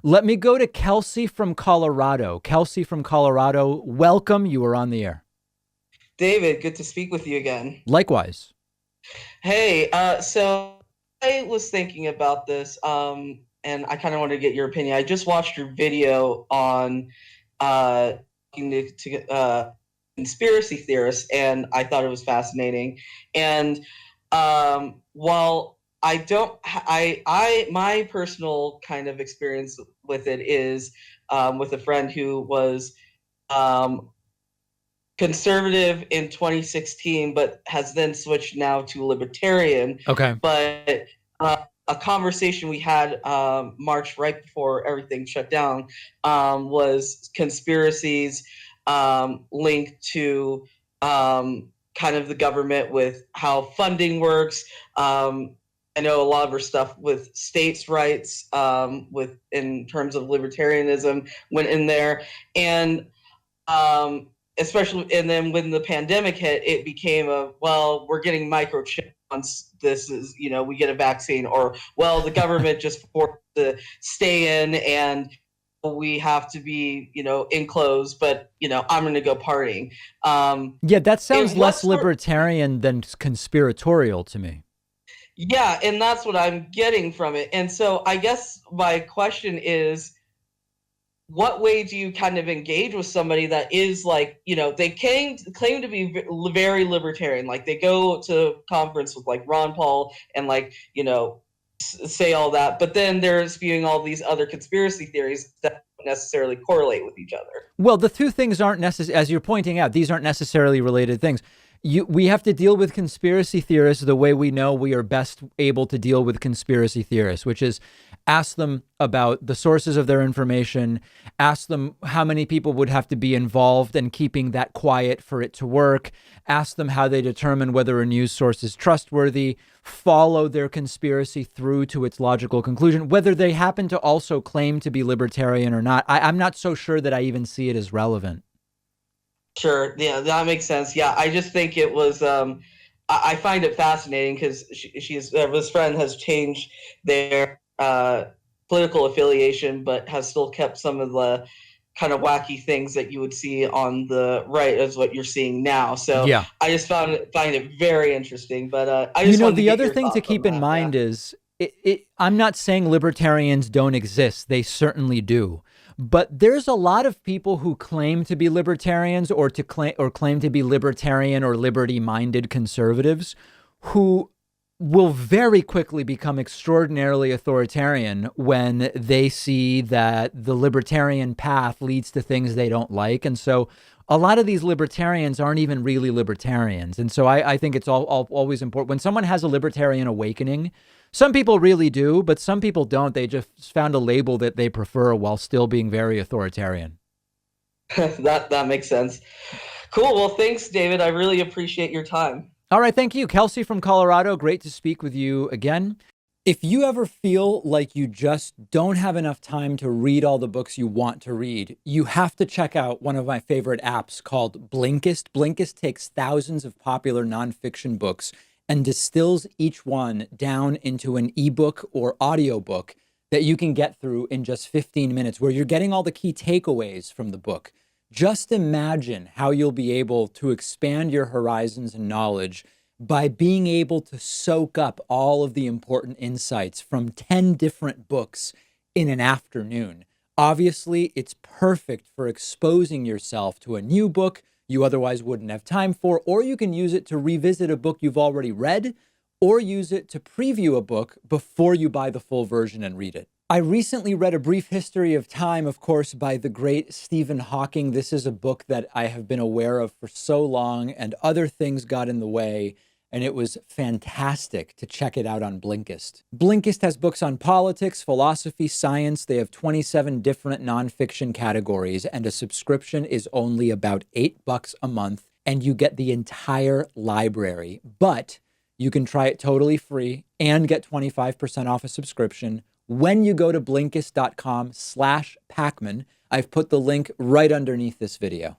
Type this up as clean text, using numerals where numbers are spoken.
Let me go to Kelsey from Colorado. Kelsey from Colorado, welcome. You are on the air. David, good to speak with you again. Likewise. Hey, so I was thinking about this, and I kind of wanted to get your opinion. I just watched your video on uh, conspiracy theorists, and I thought it was fascinating. And while I don't, my personal kind of experience with it is with a friend who was um, conservative in 2016, but has then switched now to libertarian. Okay. But a conversation we had March right before everything shut down was conspiracies linked to kind of the government with how funding works. I know a lot of our stuff with states' rights, with in terms of libertarianism, went in there, and um, especially, and then when the pandemic hit, it became a, well, we're getting microchipped once this is, we get a vaccine, or, well, the government just forced to stay in and we have to be, enclosed, but, I'm going to go partying. Yeah, that sounds And less what's the, libertarian than conspiratorial to me. yeah, and that's what I'm getting from it. And so I guess my question is, what way do you kind of engage with somebody that is like, they claim to be very libertarian, like they go to conference with like Ron Paul and like, say all that, but then they're spewing all these other conspiracy theories that don't necessarily correlate with each other. Well, the two things aren't necessary, as you're pointing out, these aren't necessarily related things. We have to deal with conspiracy theorists the way we know we are best able to deal with conspiracy theorists, which is ask them about the sources of their information, ask them how many people would have to be involved in keeping that quiet for it to work, ask them how they determine whether a news source is trustworthy, follow their conspiracy through to its logical conclusion, whether they happen to also claim to be libertarian or not. I'm not so sure that I even see it as relevant. Sure, yeah, that makes sense. Yeah, I just think it was. I find it fascinating because this friend has changed their political affiliation, but has still kept some of the kind of wacky things that you would see on the right as what you're seeing now. So Yeah. I just find it very interesting. But I just wanted to The get other your thing to thoughts on keep in that. Yeah. mind is I'm not saying libertarians don't exist. They certainly do. But there's a lot of people who claim to be libertarians or claim to be libertarian or liberty-minded conservatives who will very quickly become extraordinarily authoritarian when they see that the libertarian path leads to things they don't like. And so a lot of these libertarians aren't even really libertarians. And so I think it's always important when someone has a libertarian awakening. Some people really do, but some people don't. They just found a label that they prefer while still being very authoritarian. That makes sense. Cool. Well, thanks, David. I really appreciate your time. All right. Thank you. Kelsey from Colorado. Great to speak with you again. If you ever feel like you just don't have enough time to read all the books you want to read, you have to check out one of my favorite apps called Blinkist. Blinkist takes thousands of popular nonfiction books and distills each one down into an ebook or audiobook that you can get through in just 15 minutes, where you're getting all the key takeaways from the book. Just imagine how you'll be able to expand your horizons and knowledge by being able to soak up all of the important insights from 10 different books in an afternoon. Obviously, it's perfect for exposing yourself to a new book you otherwise wouldn't have time for, or you can use it to revisit a book you've already read, or use it to preview a book before you buy the full version and read it. I recently read A Brief History of Time, of course, by the great Stephen Hawking. This is a book that I have been aware of for so long, and other things got in the way, and it was fantastic to check it out on Blinkist. Blinkist has books on politics, philosophy, science. They have 27 different nonfiction categories, and a subscription is only about $8 a month, and you get the entire library. But you can try it totally free and get 25% off a subscription when you go to Blinkist.com/Pakman. I've put the link right underneath this video.